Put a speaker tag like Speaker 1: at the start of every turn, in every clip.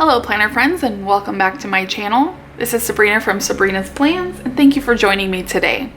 Speaker 1: Hello planner friends, and welcome back to my channel. This is Sabrina from Sabrina's Plans, and thank you for joining me today.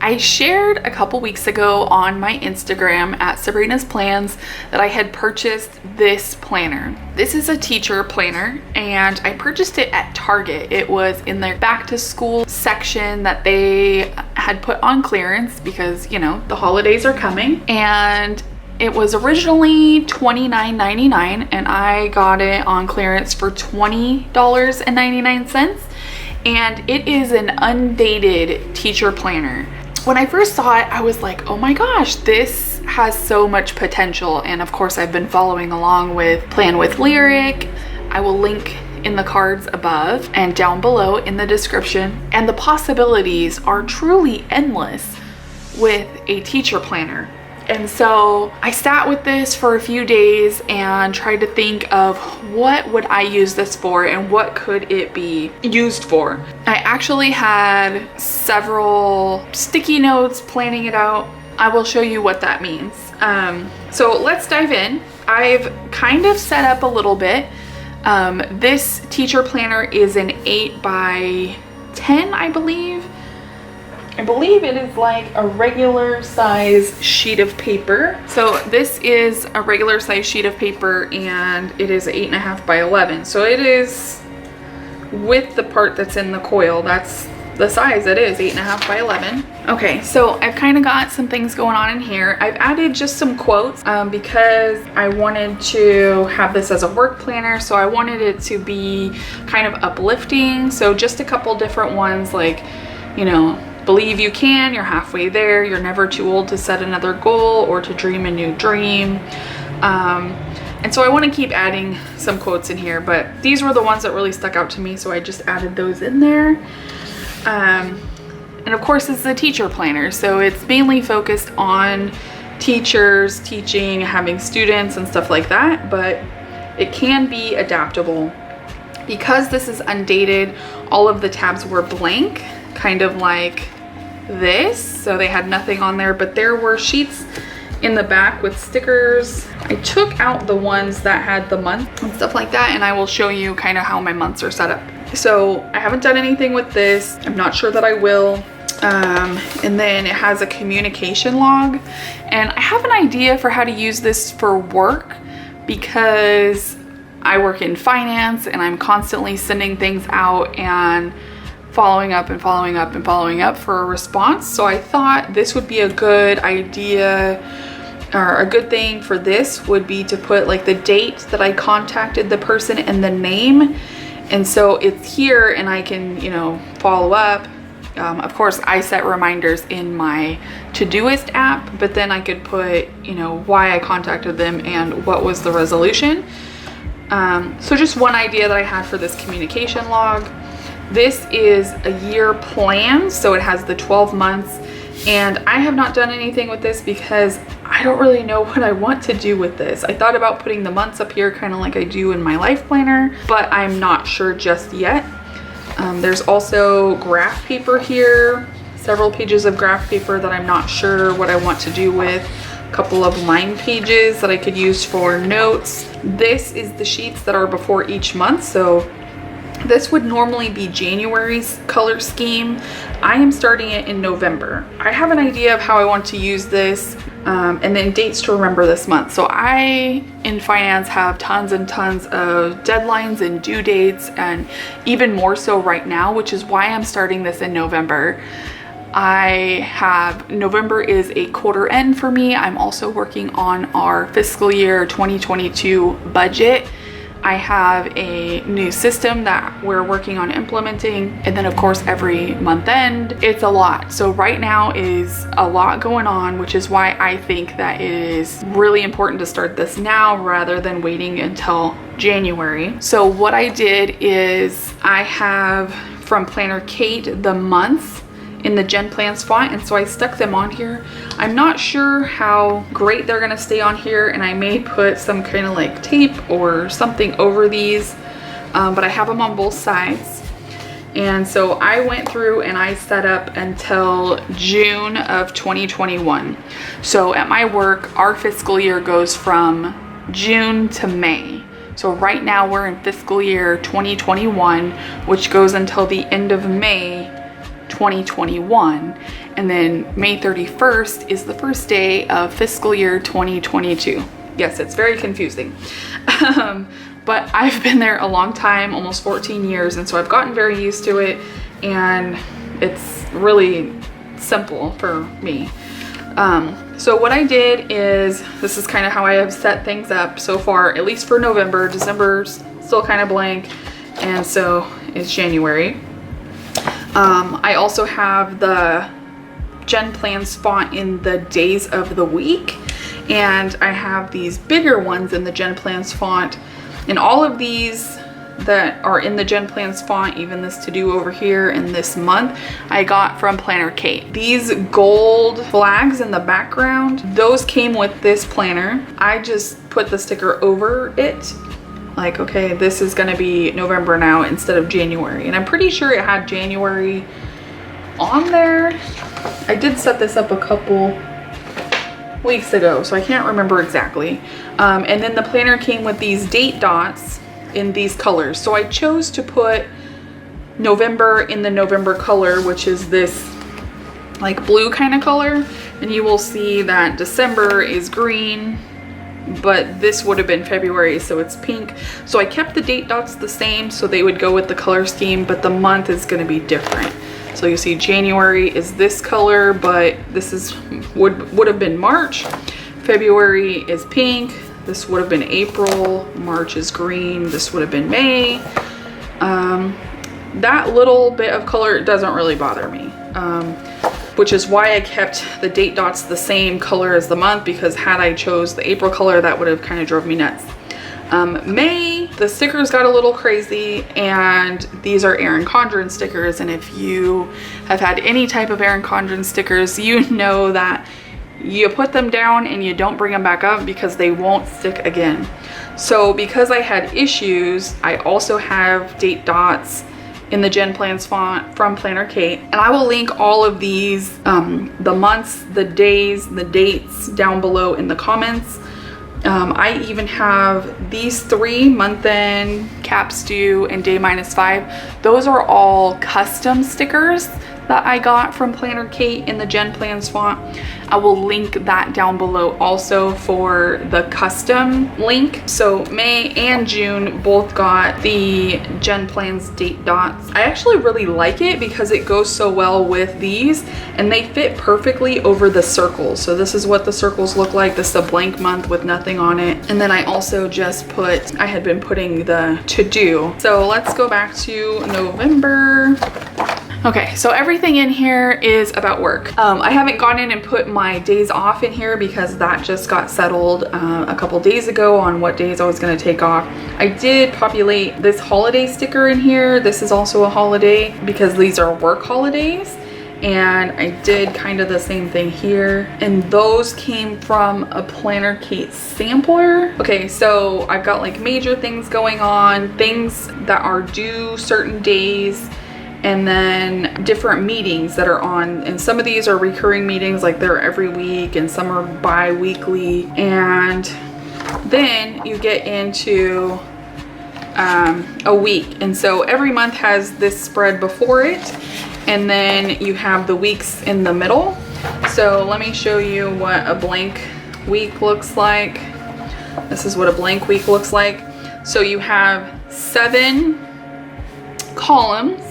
Speaker 1: I shared a couple weeks ago on my Instagram at Sabrina's Plans that I had purchased this planner. This is a teacher planner and I purchased it at Target. It was in their back to school section that they had put on clearance because, you know, the holidays are coming, and it was originally $29.99 and I got it on clearance for $20.99, and it is an undated teacher planner. When I first saw it, I was like, oh my gosh, this has so much potential. And of course, I've been following along with Plan with Lyric. I will link in the cards above and down below in the description. And the possibilities are truly endless with a teacher planner. And so I sat with this for a few days and tried to think of what would I use this for and what could it be used for. I actually had several sticky notes planning it out. I will show you what that means. So let's dive in. I've kind of set up a little bit. This teacher planner is an 8x10, I believe. I believe it is like a regular size sheet of paper. So this is a regular size sheet of paper and it is 8.5 by 11. So it is with the part that's in the coil. That's the size it is, 8.5 by 11. Okay, so I've kind of got some things going on in here. I've added just some quotes because I wanted to have this as a work planner. So I wanted it to be kind of uplifting. So just a couple different ones like, you know, believe you can, you're halfway there, you're never too old to set another goal or to dream a new dream. And so I want to keep adding some quotes in here, but these were the ones that really stuck out to me, so I just added those in there. And of course it's a teacher planner, so it's mainly focused on teachers, teaching, having students and stuff like that, but it can be adaptable. Because this is undated, all of the tabs were blank, kind of like this, so they had nothing on there, but there were sheets in the back with stickers. I took out the ones that had the month and stuff like that, and I will show you kind of how my months are set up. So I haven't done anything with this. I'm not sure that I will. And then it has a communication log, and I have an idea for how to use this for work because I work in finance and I'm constantly sending things out and following up and following up and following up for a response. So I thought this would be a good idea, or a good thing for this would be to put like the date that I contacted the person and the name. And so it's here and I can, you know, follow up. Of course, I set reminders in my Todoist app, but then I could put, you know, why I contacted them and what was the resolution. So just one idea that I had for this communication log. This is a year plan, so it has the 12 months, and I have not done anything with this because I don't really know what I want to do with this. I thought about putting the months up here kind of like I do in my life planner, but I'm not sure just yet. There's also graph paper here, several pages of graph paper that I'm not sure what I want to do with. A couple of line pages that I could use for notes. This is the sheets that are before each month, so this would normally be January's color scheme. I am starting it in November. I have an idea of how I want to use this, and then dates to remember this month. So I, in finance, have tons and tons of deadlines and due dates, and even more so right now, which is why I'm starting this in November. November is a quarter end for me. I'm also working on our fiscal year 2022 budget. I have a new system that we're working on implementing, and then of course every month end it's a lot. So right now is a lot going on, which is why I think that it is really important to start this now rather than waiting until January. So what I did is I have from Planner Kate the months in the Gen Plans font, and so I stuck them on here. I'm not sure how great they're gonna stay on here, and I may put some kind of like tape or something over these, but I have them on both sides. And so I went through and I set up until June of 2021. So at my work, our fiscal year goes from June to May. So right now we're in fiscal year 2021, which goes until the end of May 2021. And then May 31st is the first day of fiscal year 2022. Yes, it's very confusing. But I've been there a long time, almost 14 years. And so I've gotten very used to it. And it's really simple for me. So what I did is, this is kind of how I have set things up so far, at least for November. December's still kind of blank, and so is January. I also have the Gen Plans font in the days of the week, and I have these bigger ones in the Gen Plans font, and all of these that are in the Gen Plans font, even this to do over here in this month, I got from Planner Kate. These gold flags in the background, those came with this planner. I just put the sticker over it, like, okay, this is gonna be November now instead of January. And I'm pretty sure it had January on there. I did set this up a couple weeks ago, so I can't remember exactly. And then the planner came with these date dots in these colors. So I chose to put November in the November color, which is this like blue kind of color. And you will see that December is green, but this would have been February, so it's pink. So I kept the date dots the same so they would go with the color scheme, but the month is going to be different. So you see January is this color, but this is would have been March. February is pink. This would have been April. March is green. This would have been May. That little bit of color doesn't really bother me, which is why I kept the date dots the same color as the month, because had I chose the April color, that would have kind of drove me nuts. May, the stickers got a little crazy, and these are Erin Condren stickers. And if you have had any type of Erin Condren stickers, you know that you put them down and you don't bring them back up because they won't stick again. So because I had issues, I also have date dots in the Gen Plans font from Planner Kate. And I will link all of these, the months, the days, the dates down below in the comments. I even have these 3, month end, caps due, and day -5. Those are all custom stickers that I got from Planner Kate in the Gen Plans font. I will link that down below also for the custom link. So May and June both got the Gen Plans date dots. I actually really like it because it goes so well with these, and they fit perfectly over the circles. So this is what the circles look like. This is a blank month with nothing on it. And then I also just I had been putting the to do. So let's go back to November. Okay, so everything in here is about work. I haven't gone in and put my days off in here because that just got settled a couple days ago on what days I was gonna take off. I did populate this holiday sticker in here. This is also a holiday because these are work holidays. And I did kind of the same thing here. And those came from a Planner Kate sampler. Okay, so I've got like major things going on, things that are due certain days, and then different meetings that are on. And some of these are recurring meetings, like they're every week, and some are bi-weekly. And then you get into a week. And so every month has this spread before it, and then you have the weeks in the middle. So let me show you what a blank week looks like. This is what a blank week looks like. So you have 7 columns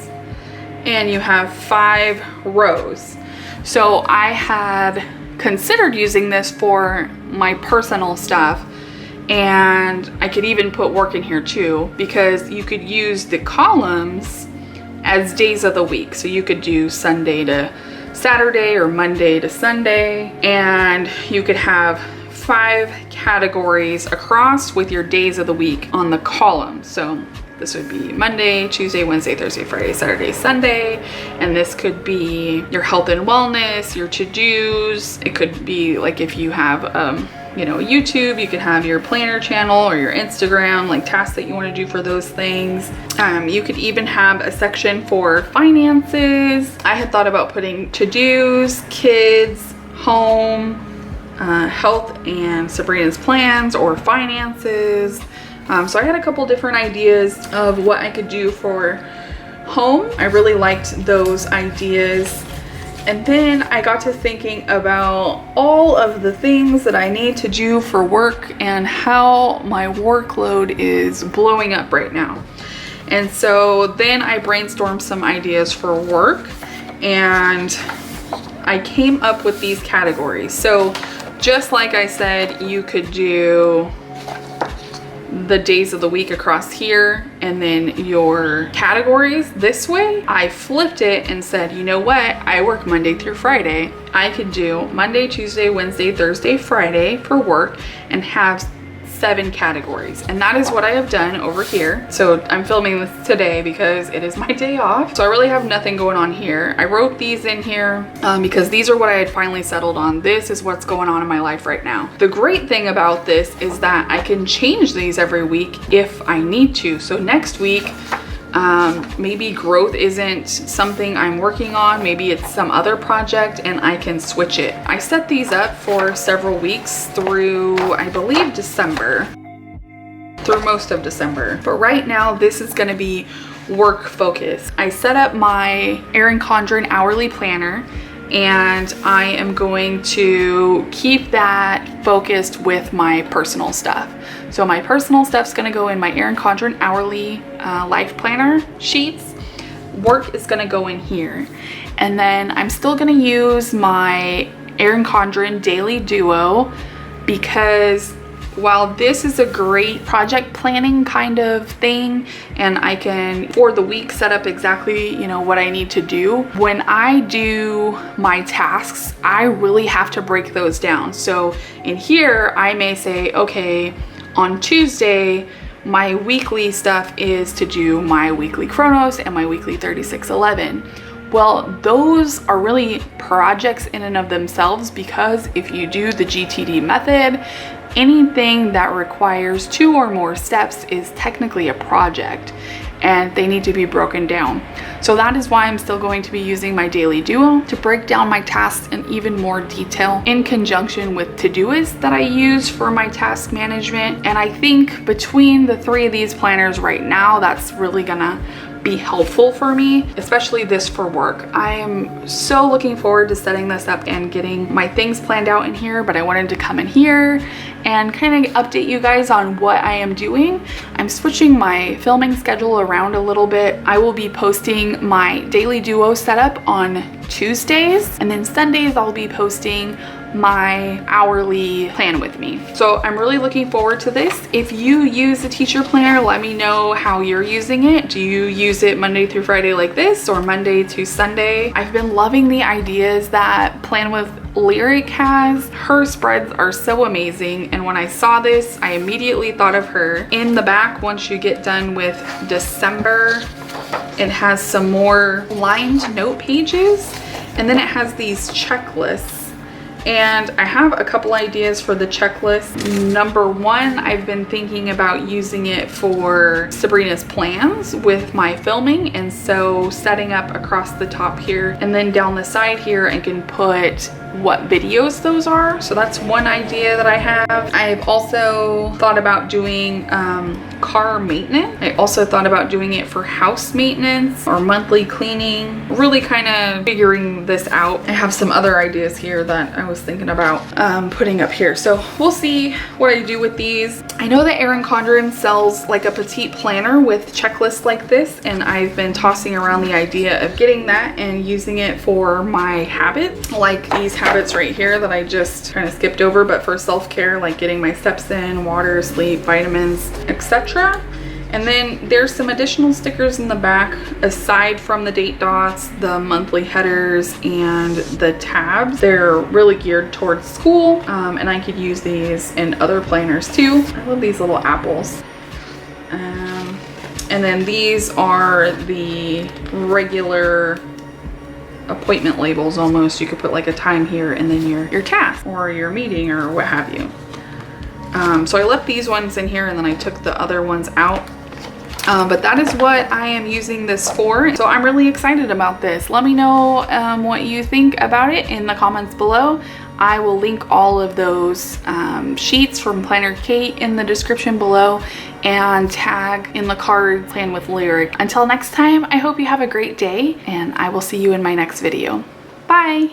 Speaker 1: and you have 5 rows. So I had considered using this for my personal stuff, and I could even put work in here too, because you could use the columns as days of the week. So you could do Sunday to Saturday or Monday to Sunday, and you could have 5 categories across with your days of the week on the column. So this would be Monday, Tuesday, Wednesday, Thursday, Friday, Saturday, Sunday. And this could be your health and wellness, your to-dos. It could be like if you have, you know, YouTube, you could have your planner channel or your Instagram, like tasks that you want to do for those things. You could even have a section for finances. I had thought about putting to-dos, kids, home, health and Sabrina's plans, or finances. So I had a couple different ideas of what I could do for home. I really liked those ideas. And then I got to thinking about all of the things that I need to do for work and how my workload is blowing up right now. And so then I brainstormed some ideas for work and I came up with these categories. So just like I said, you could do the days of the week across here and then your categories this way. I flipped it and said, you know what? I work Monday through Friday. I could do Monday, Tuesday, Wednesday, Thursday, Friday for work and have 7 categories. And that is what I have done over here. So I'm filming this today because it is my day off. So I really have nothing going on here. I wrote these in here because these are what I had finally settled on. This is what's going on in my life right now. The great thing about this is that I can change these every week if I need to. So next week, maybe growth isn't something I'm working on, maybe it's some other project and I can switch it. I set these up for several weeks through, I believe, December, through most of December. But right now this is going to be work focused. I set up my Erin Condren hourly planner and I am going to keep that focused with my personal stuff. So my personal stuff's gonna go in my Erin Condren hourly life planner sheets. Work is gonna go in here. And then I'm still gonna use my Erin Condren daily duo because while this is a great project planning kind of thing and I can for the week set up exactly, you know, what I need to do, when I do my tasks, I really have to break those down. So in here, I may say, okay, on Tuesday, my weekly stuff is to do my weekly chronos and my weekly 3611. Well, those are really projects in and of themselves because if you do the GTD method, anything that requires 2 or more steps is technically a project and they need to be broken down. So that is why I'm still going to be using my daily duo to break down my tasks in even more detail in conjunction with Todoist that I use for my task management. And I think between the 3 of these planners right now, that's really gonna be helpful for me, especially this for work. I am so looking forward to setting this up and getting my things planned out in here, but I wanted to come in here and kind of update you guys on what I am doing. I'm switching my filming schedule around a little bit. I will be posting my daily duo setup on Tuesdays, and then Sundays I'll be posting my hourly plan with me. So I'm really looking forward to this. If you use a teacher planner, let me know how you're using it. Do you use it Monday through Friday like this or Monday to Sunday? I've been loving the ideas that Plan with Lyric has. Her spreads are so amazing, and when I saw this, I immediately thought of her. In the back, once you get done with December, it has some more lined note pages, and then it has these checklists. And I have a couple ideas for the checklist. Number 1, I've been thinking about using it for Sabrina's plans with my filming, and so setting up across the top here and then down the side here I can put what videos those are. So that's one idea that I have. I've also thought about doing car maintenance. I also thought about doing it for house maintenance or monthly cleaning, really kind of figuring this out. I have some other ideas here that I was thinking about putting up here. So we'll see what I do with these. I know that Erin Condren sells like a petite planner with checklists like this, and I've been tossing around the idea of getting that and using it for my habits, like these habits right here that I just kind of skipped over, but for self-care, like getting my steps in, water, sleep, vitamins, etc. And then there's some additional stickers in the back aside from the date dots, the monthly headers, and the tabs. They're really geared towards school, and I could use these in other planners too. I love these little apples. And then these are the regular appointment labels almost. You could put like a time here and then your task or your meeting or what have you. So I left these ones in here and then I took the other ones out. But that is what I am using this for. So I'm really excited about this. Let me know what you think about it in the comments below. I will link all of those sheets from Planner Kate in the description below and tag in the card Plan with Lyric. Until next time, I hope you have a great day and I will see you in my next video. Bye!